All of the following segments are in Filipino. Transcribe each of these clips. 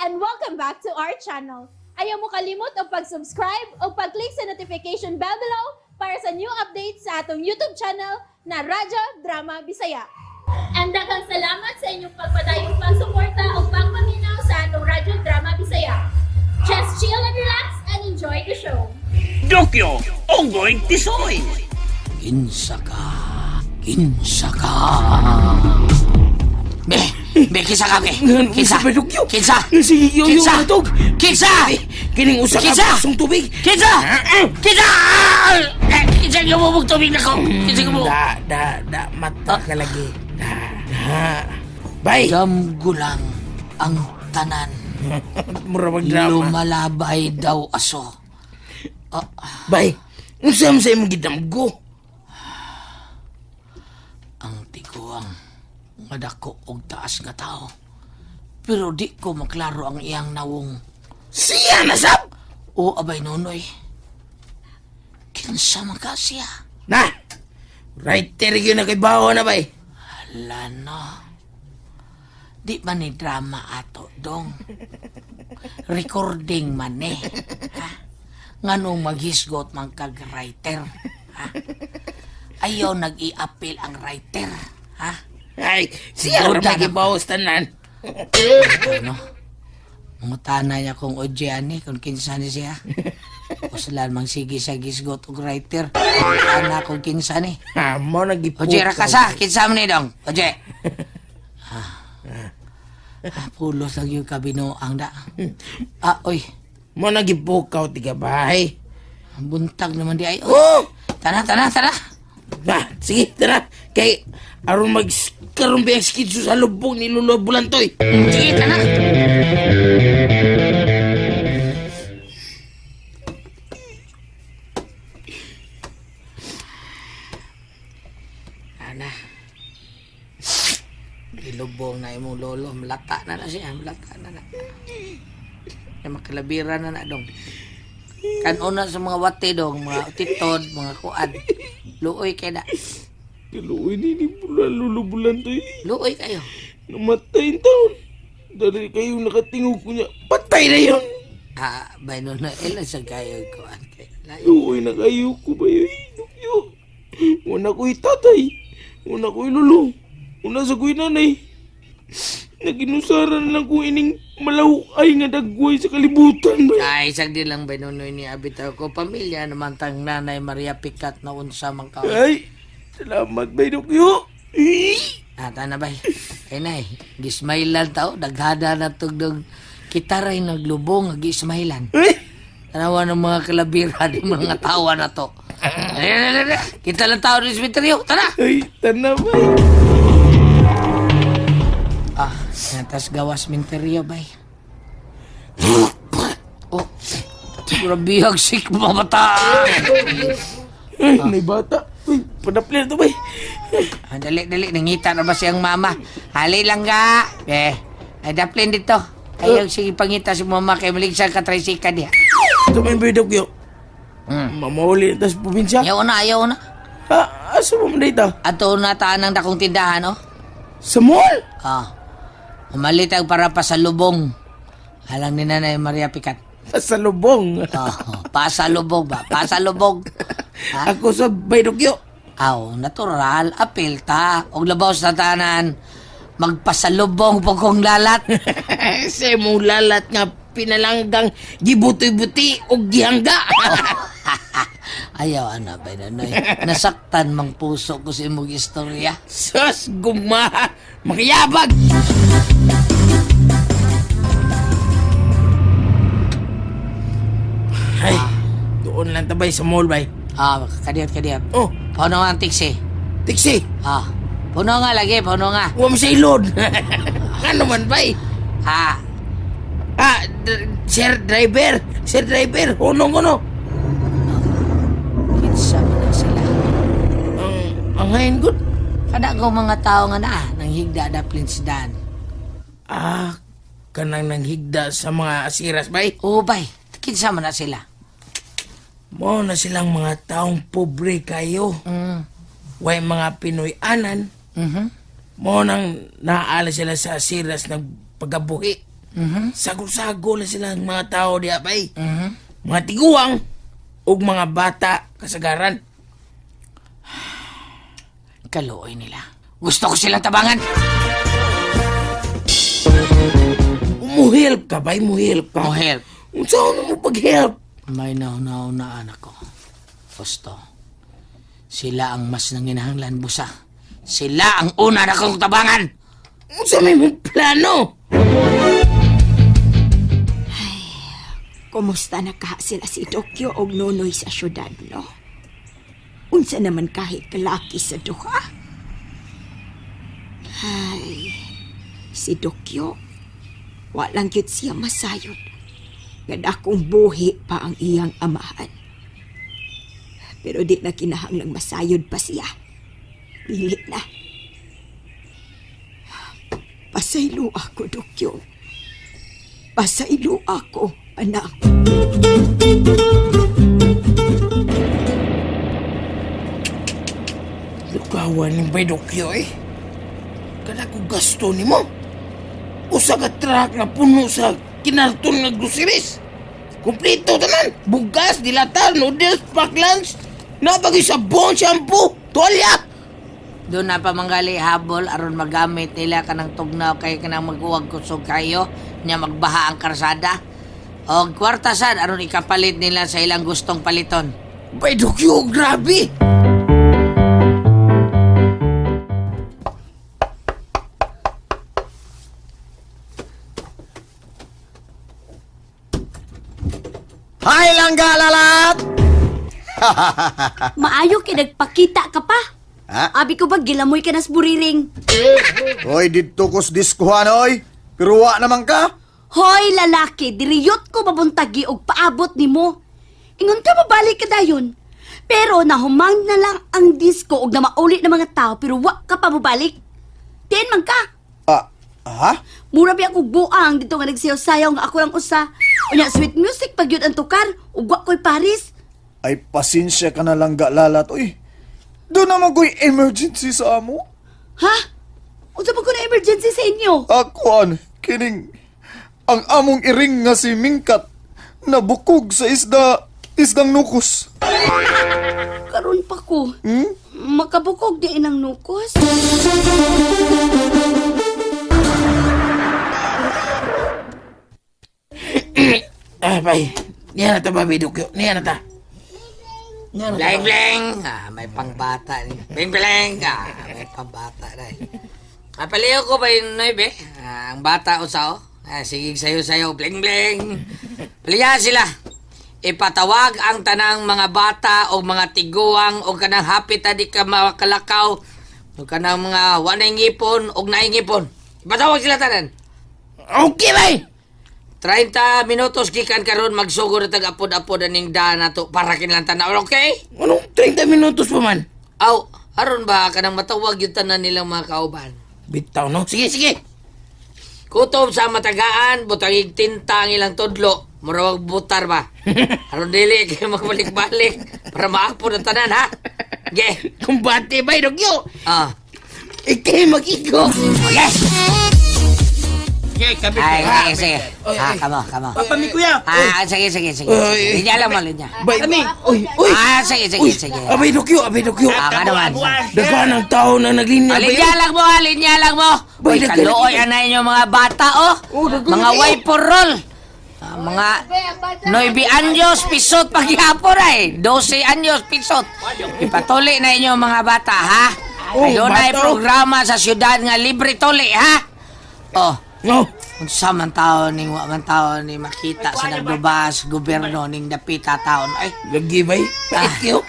and welcome back to our channel. Ayaw mo kalimot o pag-subscribe o pag-click sa notification bell below para sa new updates sa atong YouTube channel na Radyo Drama Bisaya. And daghang salamat sa inyong pagpadayong pagsuporta o pagpaminaw sa atong Radyo Drama Bisaya. Just chill and relax and enjoy the show. Dokyo, Ongoing Tisoy. Kinsa ka. Be, kinsa ka, be. Kinsa. Dokyo. Kinsa. Si Yoyo Matog. Kinsa. Kining usa ka Kinsa? basong tubig. Kinsa. Kinsa. Kinsa yung bubog tubig na ko. Kinsa yung bubog. Mata ka lagi. Bay. Damgulang ang tanan. Mura magdrama. Lumalabay daw aso. Bay. Unsa man sa imong gidamgo? Ang tiguang madako og taas nga tao. Pero di ko maklaro ang iyang nawong. Siya nasab. O abay nonoy. Kinsa man ka siya? Na. Writer yun na kay baho na bay. Hala no. Di man ni drama ato dong. Recording man eh. Ha? Nganong maghisgot man kag writer. Ha? Ayaw nag-i-appeal ang writer. Ha? Ay, siya Duda ra na- magibawas tanan. Ano? Mangutana niya kung Ojeani, kung kinsa ni siya. O sila mang sige sa gisgot og writer. Mangutana kung kinsa ni. Ha, mo nagipukaw. Oje, rakasa, kinsa mo ni dong? Oje. Pulos lang yung kabinoang da. Oy, Mo nagipukaw tiga bahay. buntag naman di ay. Oh! Tana. Na, sige, tara. Kay aron karon ba ang skidso sa lubong ni Lolo Bulantoy. Sige, tana. Ana. Ilubong na imong lolo. Malata na siya. Malata na. Ay makalabira na dong. Kanuna sa mga wate dong. Mga titod, mga kuad. Luoy kay na. Kaluoy ni pula Lolo Bulantoy. Luoy kayo. Namatay taon. Dali kayo nakatingog ko niya. Patay na yun. Bay nun na ilan sa kayo kuad kay. Layo. Luoy na kayo ko ba yun? Una ko'y tatay. Una ko'y lolo. Una sa ko'y nanay. Naginusaran lang ko ining malaw-ay nga dagway sa kalibutan ba? Ay, isang di lang bay nun ni abitaw ko. Pamilya naman tang nanay Maria Picat na unsa mang ka. Ay, salamat ba Dokyo? Tana bay. Kay nay, gismailan tao. Daghada na tugdog. Kita rin naglubong, gismailan. Ay, Tanawa ng mga kalabira di mga tawa na to. Ay, kita lang tao ng simeteryo. Tara! Tanah ba? Natas gawas simeteryo, bay. Oh, grabe hagsik mga bata. Ay, may bata. Uy, padaplir to ba? Dali, nangita na ba siyang mama? Hali lang ga. Ay daplin dito. Ayaw sige pangita si mama kay maligsan ka tricycle diha. Ito may ba Dokyo? Mamahuli na sa probinsya? Ayaw na. Ha, asa mo dito? Ato na taan ng dakong tindahan, no? Sa mall? Umalitag para pa sa lubong. Alang ni Nanay Maria Picat. Sa lubong. Pasalubog ba? Pasalubog. Ha? Ako sa bay Dokyo. Natural. Apil ta. Og labaw sa tanan. Magpasalubong po kong lalat. Sa mong lalat nga pinalanggang gibutoy-buti o gihangga. Ayaw, ba Nanay? Nasaktan mang puso ko sa imong istorya. Sus, gumaha. Makiyabag. Ay, doon lang tabay sa mall bay. Kadiyat. Oh, Puno nga ang tiksi. tiksi. Puno nga lagi, puno nga. Huwag mo sa ilod. Ano man bay? Sir driver. Hunong. Kinsa man na sila. Ang ngayon good. Kada ko mga tao nga nang higda daplin si Dan. Kanang nanghigda sa mga asiras bay. Bay. Kinsa man na sila. Mo na silang mga taong pobre kayo. Way mga Pinoy-anan. Mo nang naala sila sa asiras ng pagabuhi. Sagol-sagol na sila ang mga tao diya bay. Mga tiguang ug mga bata kasagaran. Kaluoy nila. Gusto ko silang tabangan. Muhelp ka bay, muhelp ka. Muhelp. Unsa mo pag-help? May nauna anak ko. Gusto. Sila ang mas nanginahanglan busa. Sila ang una na kong tabangan. Unsa may mong plano? Kumusta na ka sila si Tokyo o Nonoy sa syudad, no? Unsa naman kahit kalaki sa duha? Ay, si Tokyo, walang gyud siya masayod. Nga dakong buhi pa ang iyang amahan. Pero di na kinahanglang masayod pa siya. Dili na. Pasaylo ako, Tokyo. Pasaylo ako, anak. Lukawan ni bay Dokyo eh. Kada ko gasto ni mo. Usa ka truck na puno sa kinarton nga groceries. Kompleto tanan. Bugas, dilata, noodles, pack lunch. Napagay sabon, shampoo, tuwalya. Doon na pa manggali habol aron magamit nila kanang tugnaw kay kanang maghuwag kusog kayo nya magbaha ang karsada. Og kwarta sad aron ikapalit nila sa ilang gustong paliton. Bay Dokyo, grabe. Hay langga lalat! Maayo kay nagpakita ka pa. Ha? Abi ko ba gilamoy ka nas buriring? Hoy, dito kos diskuhan, oy. Pero wa naman ka. Hoy lalaki, diriyot ko mabuntagi og paabot nimo. Ingon ka mabalik ka dayon. Pero nahumang na lang ang disco og na mauli ng mga tao pero wa ka pa mabalik. Tiyan man ka. Ha? Mura biya kog buang dito nga nagsayaw-sayaw nga ako lang usa. Unya sweet music pag yun ang tukar ug wa ko'y Paris. Ay, pasensya ka na langga lalat, oy. Doon naman ko'y emergency sa amo. Ha? Unsa ba ko na emergency sa inyo? Akuan, kining ang among iring nga si Mingkat nabukog sa isdang nukos. Karon pa ko. Makabukog di inang nukos. Bay. Niya na ta ba, bay Dokyo? Niya na ta. Bleng bleng. May pangbata ni. Bleng bleng. May pangbata na. Paliw ko ba yung noibe? Ang bata o sao? Sige sayo-sayo. Bleng bleng. Palihan sila. Ipatawag ang tanang mga bata o mga tiguang o kanang hapit na di ka makalakaw o kanang mga wanay ngipon o naingipon. Ipatawag sila tanan. Okay, bay. 30 minutos gikan karon magsugo na tag-apod-apod aning daan nato para kinlang tanaw, okay? Anong 30 minutos pa man? Aw, aron ba kanang matawag yung tanan nilang mga kauban? Bitaw, no? Sige, sige. Kutob sa matagaan, butangig tinta ang ilang tudlo. Murawag butar ba? Aron dili kayo magbalik-balik para maakpod ang tanan, ha? Ge. Kumbate, bay Dokyo. Ikay mag-igo. Yes! Okay, kapit. Ay, sige. Kamo. Pami kuya. Sige. Ay. Linya lang mo, linya. Bay, uy. Sige. Abay Dokyo. Naman. Dagan ang tao na naglinya, bay. Linya lang mo. Uy, kaluoy anay nyo mga bata, oh. Mga wiper roll. Mga 9 anyos, pisot paghihapon ay. 12 anyos, pisot. Ipatuli na inyo mga bata, ha? Doon ay bata. programa sa syudad nga libre tuli, ha? Oh, No. kung sa man taon ni makita sa nagdubas, gobyerno ning dapita taon. Ay, Lagi, bay. Paikyo.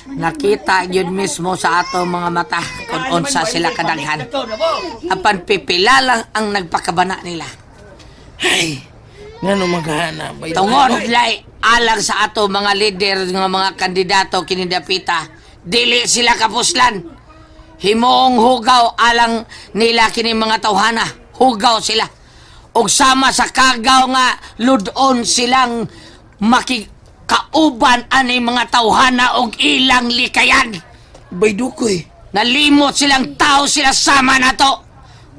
nakita yun mismo sa ato mga mata kung unsa sila kadaghan. Apan pipila lang ang nagpakabana nila. Ay. Nga no maghana, bay. Tungod lay alang sa ato mga leader nga mga kandidato kinidapita, dili sila kapuslan. Himoong hugaw alang nila kini mga tawhana. Hugaw sila. Og sama sa kagaw nga ludon silang makikauban ani mga tawhana og ilang likayan. Bay Dukoy. Nalimot silang tao sila sama na to.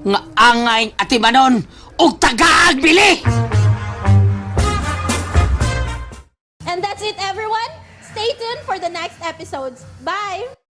Nga angay atimanon og tagaag bili. And that's it, everyone. Stay tuned for the next episodes. Bye!